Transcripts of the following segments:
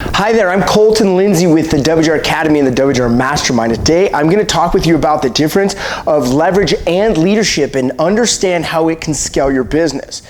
Hi there, I'm Colton Lindsay with the WGR Academy and the WGR Mastermind. Today, I'm going to talk with you about the difference of leverage and leadership and understand how it can scale your business.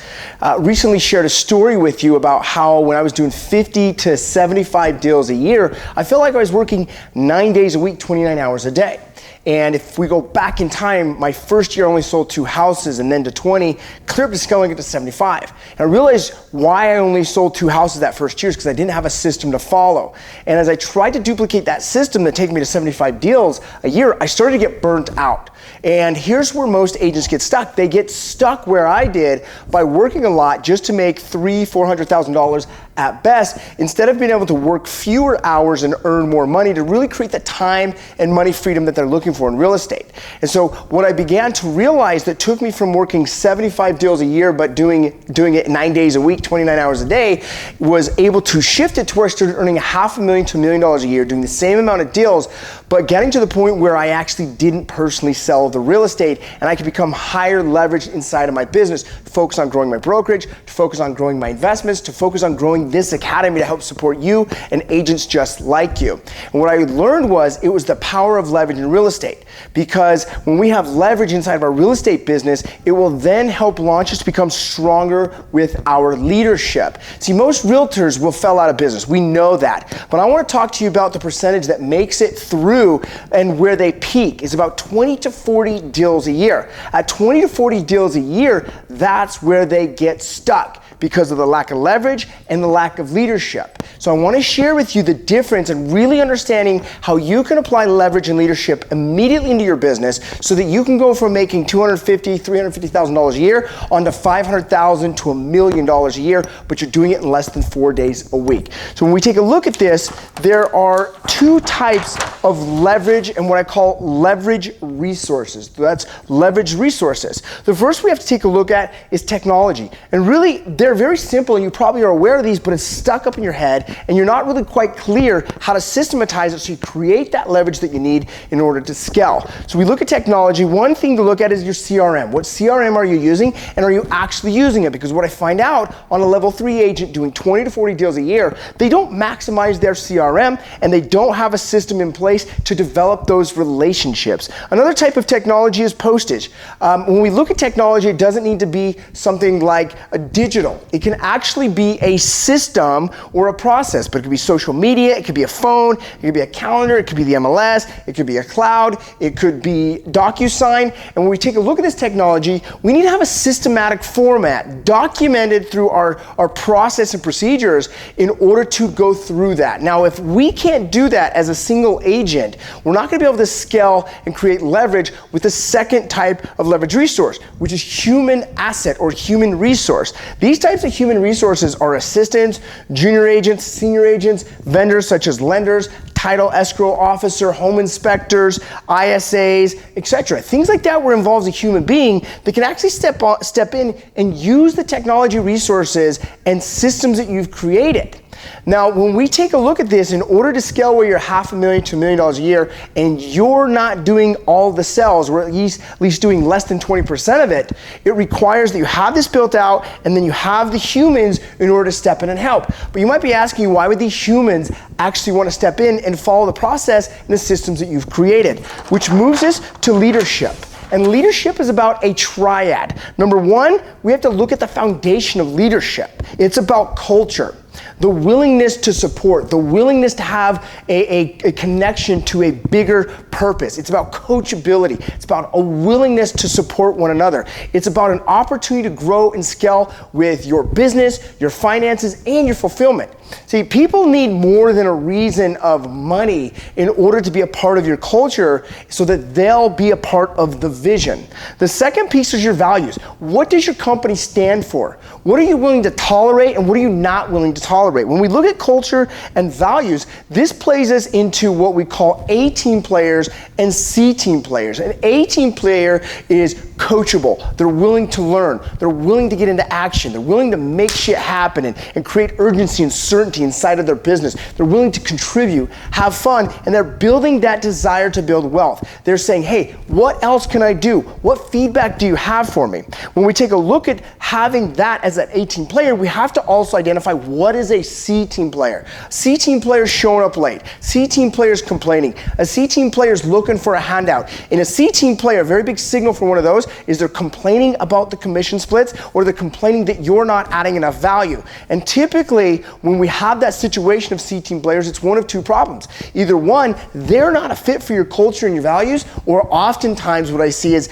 Recently shared a story with you about how when I was doing 50 to 75 deals a year, I felt like I was working 9 days a week, 29 hours a day. And if we go back in time, my first year I only sold 2 houses and then to 20, clear up to scaling it to 75. And I realized why I only sold 2 houses that first year is because I didn't have a system to follow. And as I tried to duplicate that system that take me to 75 deals a year, I started to get burnt out. And here's where most agents get stuck. They get stuck where I did by working a lot just to make $300,000-$400,000 at best, instead of being able to work fewer hours and earn more money to really create the time and money freedom that they're looking for in real estate. And so what I began to realize that took me from working 75 deals a year but doing it 9 days a week, 29 hours a day, was able to shift it to where I started earning $500,000 to $1 million a year, doing the same amount of deals, but getting to the point where I actually didn't personally sell the real estate and I could become higher leveraged inside of my business, to focus on growing my brokerage, to focus on growing my investments, to focus on growing this academy to help support you and agents just like you. And what I learned was it was the power of leverage in real estate, because when we have leverage inside of our real estate business, it will then help launch us to become stronger with our leadership. See, most realtors will fall out of business. We know that. But I want to talk to you about the percentage that makes it through and where they peak is about 20 to 40 deals a year. At 20 to 40 deals a year, that's where they get stuck, because of the lack of leverage and the lack of leadership. So I want to share with you the difference and really understanding how you can apply leverage and leadership immediately into your business so that you can go from making $250,000, $350,000 a year onto $500,000 to $1 million a year, but you're doing it in less than 4 days a week. So when we take a look at this, there are 2 types of leverage and what I call leverage resources. That's leverage resources. The first we have to take a look at is technology. And really, they're very simple and you probably are aware of these, but it's stuck up in your head and you're not really quite clear how to systematize it so you create that leverage that you need in order to scale. So we look at technology. One thing to look at is your CRM. What CRM are you using and are you actually using it? Because what I find out on a level 3 agent doing 20 to 40 deals a year, they don't maximize their CRM and they don't have a system in place to develop those relationships. Another type of technology is postage. When we look at technology, it doesn't need to be something like a digital. It can actually be a system or a process, but it could be social media, it could be a phone, it could be a calendar, it could be the MLS, it could be a cloud, it could be DocuSign. And when we take a look at this technology, we need to have a systematic format documented through our process and procedures in order to go through that. Now, if we can't do that as a single agent, we're not going to be able to scale and create leverage with the second type of leverage resource, which is human asset or human resource. These types of human resources are assistants, junior agents, senior agents, vendors such as lenders, title escrow officer, home inspectors, ISAs, etc. Things like that where it involves a human being that can actually step in and use the technology resources and systems that you've created. Now, when we take a look at this, in order to scale where you're $500,000 to $1 million a year and you're not doing all the sales, or at least doing less than 20% of it, it requires that you have this built out and then you have the humans in order to step in and help. But you might be asking, why would these humans actually want to step in and follow the process and the systems that you've created? Which moves us to leadership. And leadership is about a triad. Number 1, we have to look at the foundation of leadership. It's about culture. The willingness to support, the willingness to have a connection to a bigger purpose. It's about coachability. It's about a willingness to support one another. It's about an opportunity to grow and scale with your business, your finances, and your fulfillment. See, people need more than a reason of money in order to be a part of your culture so that they'll be a part of the vision. The second piece is your values. What does your company stand for? What are you willing to tolerate and what are you not willing to tolerate? When we look at culture and values, this plays us into what we call A team players and C team players. An A team player is coachable. They're willing to learn. They're willing to get into action. They're willing to make shit happen and create urgency and certainty inside of their business. They're willing to contribute, have fun, and they're building that desire to build wealth. They're saying, hey, what else can I do? What feedback do you have for me? When we take a look at having that as an A team player, we have to also identify what is a C team player. C team player is showing up late. C team player is complaining. A C team player is looking for a handout. In a C team player, a very big signal for one of those is they're complaining about the commission splits, or they're complaining that you're not adding enough value. And typically, when we have that situation of C team players, it's one of two problems. Either one, they're not a fit for your culture and your values, or oftentimes what I see is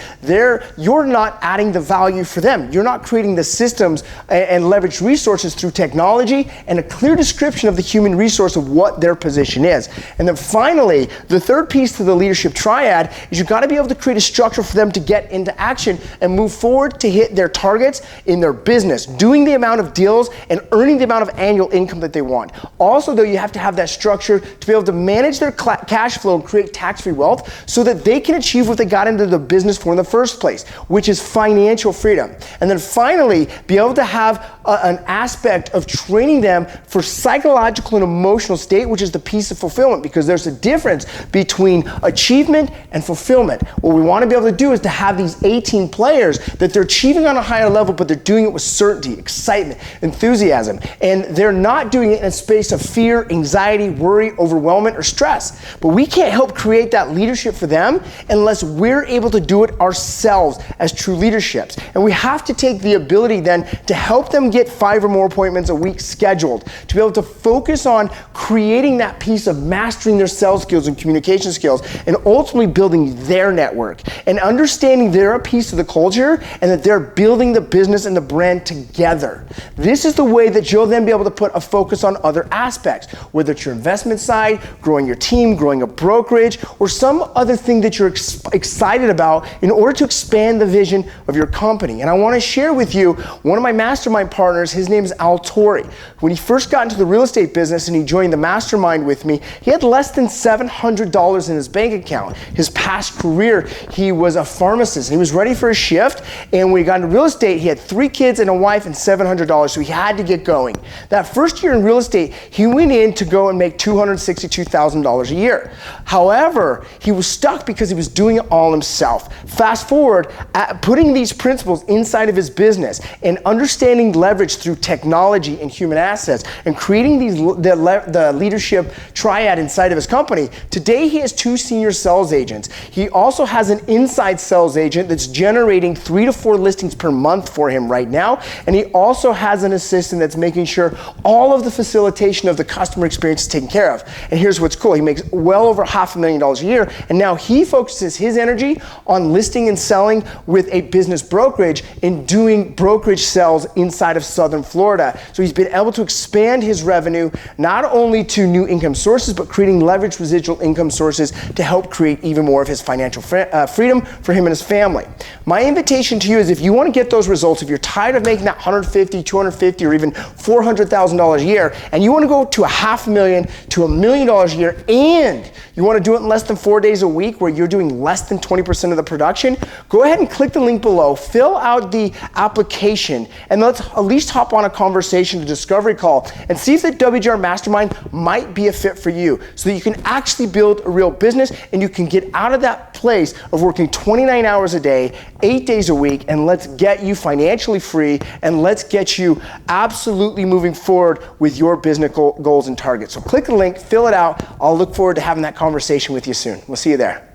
you're not adding the value for them. You're not creating the systems and leverage resources through technology and a clear description of the human resource of what their position is. And then finally, the third piece to the leadership triad is you've got to be able to create a structure for them to get into action and move forward to hit their targets in their business, doing the amount of deals and earning the amount of annual income that they want. Also, though, you have to have that structure to be able to manage their cash flow and create tax-free wealth so that they can achieve what they got into the business for in the first place, which is financial freedom. And then finally, be able to have an aspect of training them for psychological and emotional state, which is the piece of fulfillment, because there's a difference between achievement and fulfillment. What we want to be able to do is to have these 18 players that they're achieving on a higher level, but they're doing it with certainty, excitement, enthusiasm, and they're not doing it in a space of fear, anxiety, worry, overwhelmment, or stress. But we can't help create that leadership for them unless we're able to do it ourselves as true leaderships. And we have to take the ability then to help them get 5 or more appointments a week scheduled, to be able to focus on creating that piece of mastering their sales skills and communication skills, and ultimately building their network and understanding they're a piece of the culture and that they're building the business and the brand together. This is the way that you'll then be able to put a focus on other aspects, whether it's your investment side, growing your team, growing a brokerage, or some other thing that you're excited about in order to expand the vision of your company. And I want to share with you one of my mastermind partners. His name is Al Torrey. When he first got into the real estate business and he joined the mastermind with me, he had less than $700 in his bank account. His past career, he was a pharmacist and he was ready for a shift. And when he got into real estate, he had 3 kids and a wife and $700, so he had to get going. That first year in real estate, he went in to go and make $262,000 a year. However, he was stuck because he was doing it all himself. Fast forward, putting these principles inside of his business and understanding leverage through technology and human assets and creating the leadership triad inside of his company. Today, he has 2 senior sales agents. He also has an inside sales agent that's generating 3 to 4 listings per month for him right now. And he also has an assistant that's making sure all of the facilitation of the customer experience is taken care of. And here's what's cool. He makes well over $500,000 a year. And now he focuses his energy on listing and selling with a business brokerage and doing brokerage sales inside of Southern Florida. So he's been able to expand his revenue not only to new income sources, but creating leveraged residual income sources to help create even more of his financial freedom for him and his family. My invitation to you is if you want to get those results, if you're tired of making that $150,000, $250,000, or even $400,000 a year, and you want to go to $500,000 to $1 million a year, and you want to do it in less than 4 days a week where you're doing less than 20% of the production, go ahead and click the link below, fill out the application, and let's at least hop on a conversation, a discovery call, and see if the WGR Mastermind might be a fit for you so that you can actually build a real business and you can get out of that place of working 29 hours a day, 8 days a week, and let's get you financially free and let's get you absolutely moving forward with your business goals and targets. So click the link, fill it out. I'll look forward to having that conversation with you soon. We'll see you there.